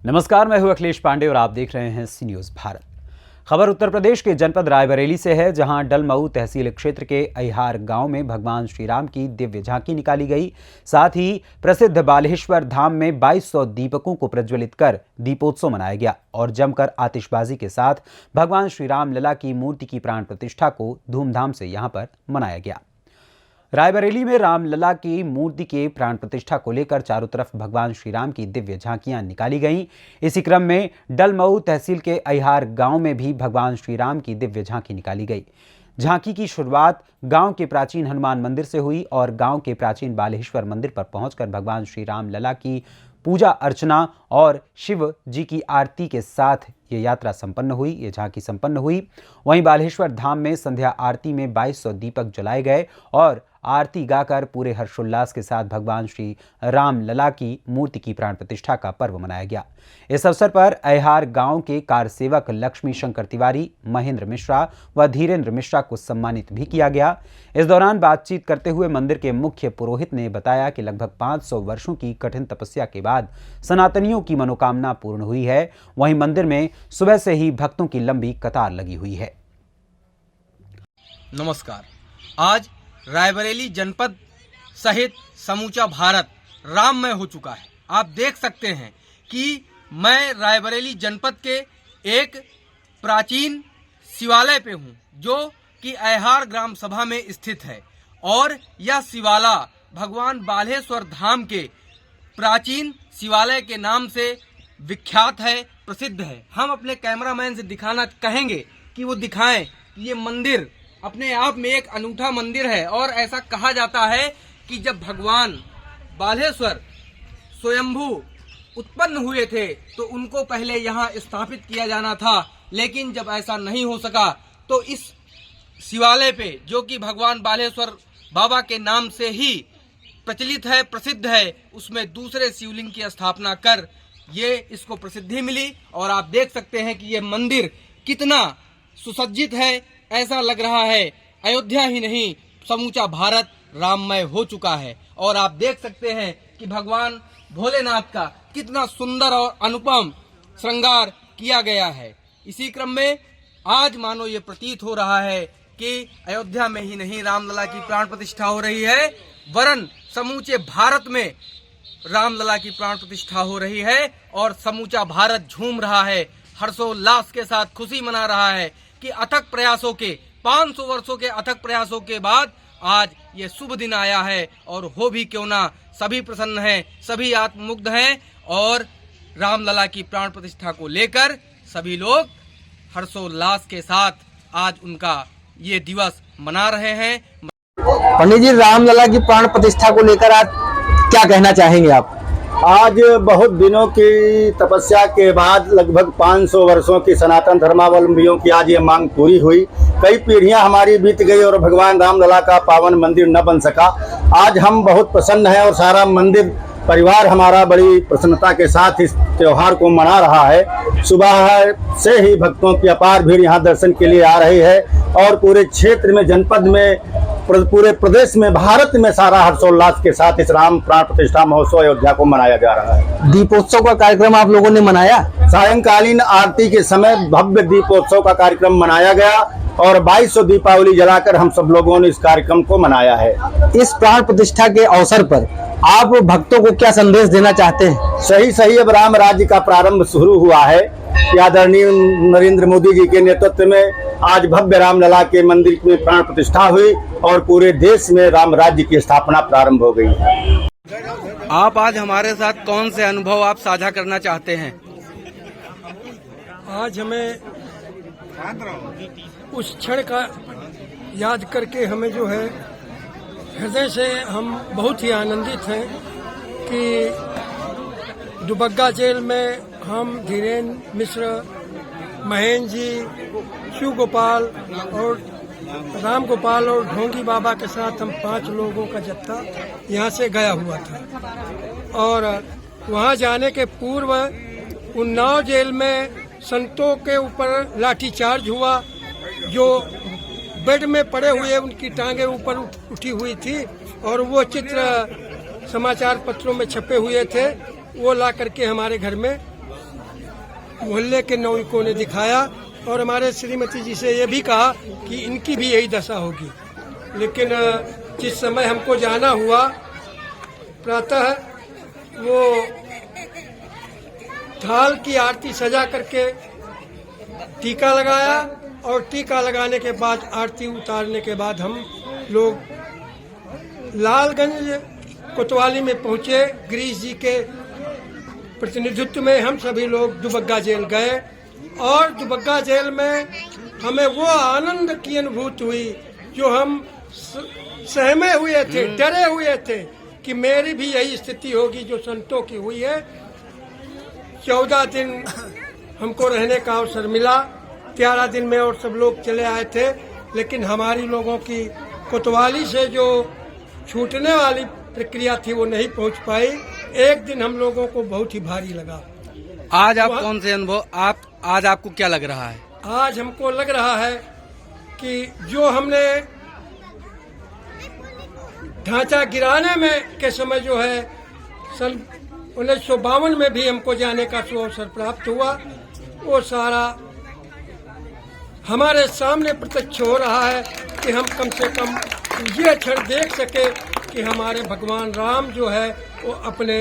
नमस्कार, मैं हूं अखिलेश पांडे और आप देख रहे हैं सी न्यूज भारत। खबर उत्तर प्रदेश के जनपद रायबरेली से है, जहां डलमऊ तहसील क्षेत्र के अहिहार गांव में भगवान श्री राम की दिव्य झांकी निकाली गई। साथ ही प्रसिद्ध बालेश्वर धाम में 2200 दीपकों को प्रज्वलित कर दीपोत्सव मनाया गया और जमकर आतिशबाजी के साथ भगवान श्री राम लला की मूर्ति की प्राण प्रतिष्ठा को धूमधाम से यहां पर मनाया गया। रायबरेली में रामलला की मूर्ति के प्राण प्रतिष्ठा को लेकर चारों तरफ भगवान श्री राम की दिव्य झांकियां निकाली गईं। इसी क्रम में डलमऊ तहसील के अहिहार गांव में भी भगवान श्री राम की दिव्य झांकी निकाली गई। झांकी की शुरुआत गांव के प्राचीन हनुमान मंदिर से हुई और गांव के प्राचीन बालेश्वर मंदिर पर पहुंचकर भगवान श्री राम लला की पूजा अर्चना और शिव जी की आरती के साथ ये यात्रा संपन्न हुई, ये झांकी संपन्न हुई। वहीं बालेश्वर धाम में संध्या आरती में 2200 दीपक जलाए गए और आरती गाकर पूरे हर्षोल्लास के साथ भगवान श्री राम लला की मूर्ति की प्राण प्रतिष्ठा का पर्व मनाया गया। इस अवसर पर अहिहार गांव के कार सेवक लक्ष्मी शंकर तिवारी, महेंद्र मिश्रा व धीरेन्द्र मिश्रा को सम्मानित भी किया गया। इस दौरान बातचीत करते हुए मंदिर के मुख्य पुरोहित ने बताया कि लगभग 500 वर्षों की कठिन तपस्या के बाद सनातनियों की मनोकामना पूर्ण हुई है। वहीं मंदिर में सुबह से ही भक्तों की लंबी कतार लगी हुई है। नमस्कार। आज रायबरेली जनपद सहित समूचा भारत राममय हो चुका है। आप देख सकते हैं कि मैं रायबरेली जनपद के एक प्राचीन शिवालय पे हूँ, जो कि अहिहार ग्राम सभा में स्थित है और यह शिवाला भगवान बालेश्वर धाम के प्राचीन शिवालय के नाम से विख्यात है, प्रसिद्ध है। हम अपने कैमरामैन से दिखाना कहेंगे कि वो दिखाएं कि ये मंदिर अपने आप में एक अनूठा मंदिर है और ऐसा कहा जाता है कि जब भगवान बालेश्वर स्वयंभू उत्पन्न हुए थे तो उनको पहले यहाँ स्थापित किया जाना था, लेकिन जब ऐसा नहीं हो सका तो इस शिवालय पे, जो कि भगवान बालेश्वर बाबा के नाम से ही प्रचलित है, प्रसिद्ध है, उसमें दूसरे शिवलिंग की स्थापना कर ये इसको प्रसिद्धि मिली। और आप देख सकते हैं कि ये मंदिर कितना सुसज्जित है। ऐसा लग रहा है अयोध्या ही नहीं, समूचा भारत राममय हो चुका है। और आप देख सकते हैं कि भगवान भोलेनाथ का कितना सुंदर और अनुपम श्रृंगार किया गया है। इसी क्रम में आज मानो ये प्रतीत हो रहा है कि अयोध्या में ही नहीं रामलला की प्राण प्रतिष्ठा हो रही है, वरन समूचे भारत में रामलला की प्राण प्रतिष्ठा हो रही है और समूचा भारत झूम रहा है, हर्षोल्लास के साथ खुशी मना रहा है कि अथक प्रयासों के 500 वर्षों के अथक प्रयासों के बाद आज ये शुभ दिन आया है। और हो भी क्यों ना, सभी प्रसन्न हैं, सभी आत्ममुग्ध हैं और रामलला की प्राण प्रतिष्ठा को लेकर सभी लोग हर्षोल्लास के साथ आज उनका ये दिवस मना रहे हैं। पंडित जी, रामलला की प्राण प्रतिष्ठा को लेकर आज क्या कहना चाहेंगे आप? आज बहुत दिनों की तपस्या के बाद लगभग 500 वर्षों की सनातन धर्मावलंबियों की आज ये मांग पूरी हुई। कई पीढ़ियां हमारी बीत गई और भगवान रामलला का पावन मंदिर न बन सका। आज हम बहुत प्रसन्न हैं और सारा मंदिर परिवार हमारा बड़ी प्रसन्नता के साथ इस त्योहार को मना रहा है। सुबह से ही भक्तों की अपार भीड़ यहाँ दर्शन के लिए आ रही है और पूरे क्षेत्र में, जनपद में, पूरे प्रदेश में, भारत में सारा हर्षोल्लास के साथ इस राम प्राण प्रतिष्ठा महोत्सव अयोध्या को मनाया जा रहा है। दीपोत्सव का कार्यक्रम आप लोगों ने मनाया? सायंकालीन आरती के समय भव्य दीपोत्सव का कार्यक्रम मनाया गया और 2200 दीपावली जलाकर हम सब लोगों ने इस कार्यक्रम को मनाया है। इस प्राण प्रतिष्ठा के अवसर पर आप भक्तों को क्या संदेश देना चाहते हैं? सही अब राम राज्य का प्रारंभ शुरू हुआ है। आदरणीय नरेंद्र मोदी जी के नेतृत्व में आज भव्य रामलला के मंदिर में प्राण प्रतिष्ठा हुई और पूरे देश में राम राज्य की स्थापना प्रारंभ हो गई है। आप आज हमारे साथ कौन से अनुभव आप साझा करना चाहते हैं? आज हमें उस क्षण का याद करके हमें जो है हृदय से हम बहुत ही आनंदित हैं कि दुबग्गा जेल में हम धीरेन्द्र मिश्र, महेंद्र जी, शिव गोपाल और राम गोपाल और ढोंगी बाबा के साथ हम 5 लोगों का जत्था यहाँ से गया हुआ था। और वहाँ जाने के पूर्व उन्नाव जेल में संतों के ऊपर लाठीचार्ज हुआ, जो बेड में पड़े हुए उनकी टांगे ऊपर उठी हुई थी और वो चित्र समाचार पत्रों में छपे हुए थे। वो ला करके हमारे घर में मोहल्ले के नौजवानों ने दिखाया और हमारे श्रीमती जी से ये भी कहा कि इनकी भी यही दशा होगी। लेकिन जिस समय हमको जाना हुआ, प्रातः वो थाल की आरती सजा करके टीका लगाया और टीका लगाने के बाद आरती उतारने के बाद हम लोग लालगंज कोतवाली में पहुंचे। गिरीश जी के प्रतिनिधित्व में हम सभी लोग दुबग्गा जेल गए और दुबग्गा जेल में हमें वो आनंद की अनुभूति हुई जो हम सहमे हुए थे, डरे हुए थे कि मेरी भी यही स्थिति होगी जो संतों की हुई है। 14 दिन हमको रहने का अवसर मिला, 11 दिन में और सब लोग चले आए थे, लेकिन हमारी लोगों की कोतवाली से जो छूटने वाली प्रक्रिया थी वो नहीं पहुंच पाई। एक दिन हम लोगों को बहुत ही भारी लगा। आज आप कौन से अनुभव आज आपको क्या लग रहा है? आज हमको लग रहा है कि जो हमने ढांचा गिराने में के समय जो है सन 1952 में भी हमको जाने का अवसर प्राप्त हुआ, वो सारा हमारे सामने प्रत्यक्ष हो रहा है कि हम कम से कम ये क्षण देख सके कि हमारे भगवान राम जो है वो अपने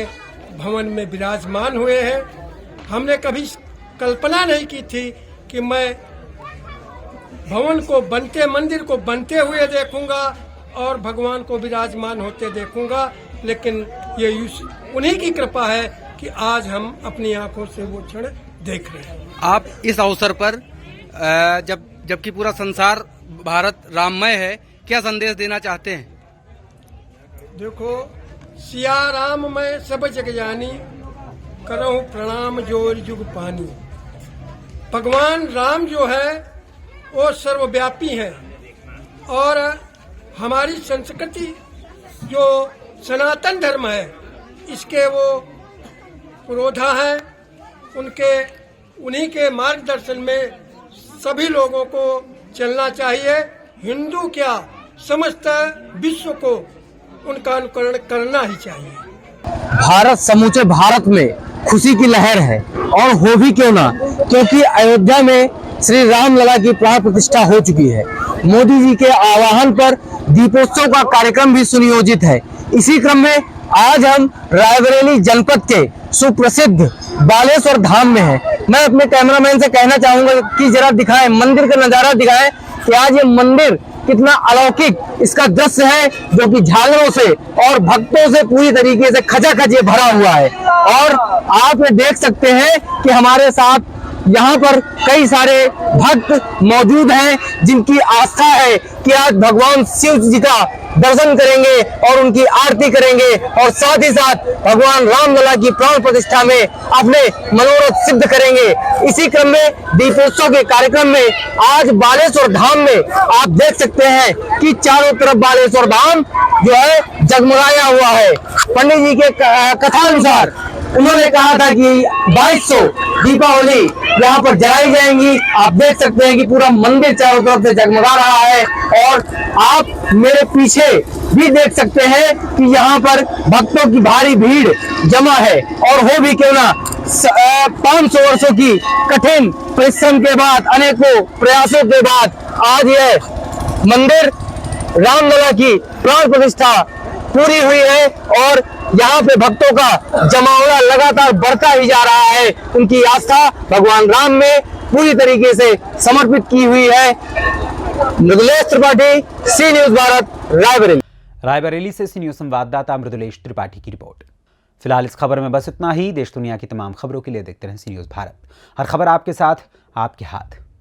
भवन में विराजमान हुए हैं। हमने कभी कल्पना नहीं की थी कि मैं भवन को बनते, मंदिर को बनते हुए देखूंगा और भगवान को विराजमान होते देखूंगा, लेकिन ये उन्हीं की कृपा है कि आज हम अपनी आंखों से वो क्षण देख रहे हैं। आप इस अवसर पर जबकि पूरा संसार भारत राममय है, क्या संदेश देना चाहते हैं? देखो, सिया राम मैं सब जग जानी, करहूं प्रणाम जोर जुग पानी। भगवान राम जो है वो सर्वव्यापी है और हमारी संस्कृति जो सनातन धर्म है इसके वो पुरोधा है। उन्हीं के मार्गदर्शन में सभी लोगों को चलना चाहिए। हिंदू क्या, समस्त विश्व को उनका अनुकरण करना ही चाहिए। भारत, समूचे भारत में खुशी की लहर है और हो भी क्यों ना, क्योंकि अयोध्या में श्री राम लला की प्राण प्रतिष्ठा हो चुकी है। मोदी जी के आह्वान पर दीपोत्सव का कार्यक्रम भी सुनियोजित है। इसी क्रम में आज हम रायबरेली जनपद के सुप्रसिद्ध बालेश्वर धाम में हैं। मैं अपने कैमरामैन से कहना चाहूंगा कि जरा दिखाएं, मंदिर का नजारा दिखाएं कि आज ये मंदिर कितना अलौकिक इसका दृश्य है, जो कि झालरों से और भक्तों से पूरी तरीके से खचाखच ये भरा हुआ है। और आप ये देख सकते हैं कि हमारे साथ यहाँ पर कई सारे भक्त मौजूद हैं जिनकी आस्था है कि आज भगवान शिव जी का दर्शन करेंगे और उनकी आरती करेंगे और साथ ही साथ भगवान रामलला की प्राण प्रतिष्ठा में अपने मनोरथ सिद्ध करेंगे। इसी क्रम में दीपोत्सव के कार्यक्रम में आज बालेश्वर धाम में आप देख सकते हैं कि चारों तरफ बालेश्वर धाम जो है जगमगाया हुआ है। पंडित जी के कथानुसार उन्होंने कहा था कि 2200 दीपावली यहाँ पर जलाई जाएंगी। आप देख सकते हैं कि पूरा मंदिर चारों तरफ से जगमगा रहा है और आप मेरे पीछे भी देख सकते हैं कि यहाँ पर भक्तों की भारी भीड़ जमा है। और हो भी क्यों ना, 500 वर्षों की कठिन परिश्रम के बाद, अनेकों प्रयासों के बाद आज यह मंदिर रामलला की प्राण प्रतिष्ठा पूरी हुई है और यहाँ पे भक्तों का जमावड़ा लगातार बढ़ता ही जा रहा है। उनकी आस्था भगवान राम में पूरी तरीके से समर्पित की हुई है। मृदुलेश त्रिपाठी, सी न्यूज भारत, रायबरेली। रायबरेली से सी न्यूज संवाददाता मृदुलेश त्रिपाठी की रिपोर्ट। फिलहाल इस खबर में बस इतना ही। देश दुनिया की तमाम खबरों के लिए देखते रहें सी न्यूज भारत। हर खबर आपके साथ, आपके हाथ।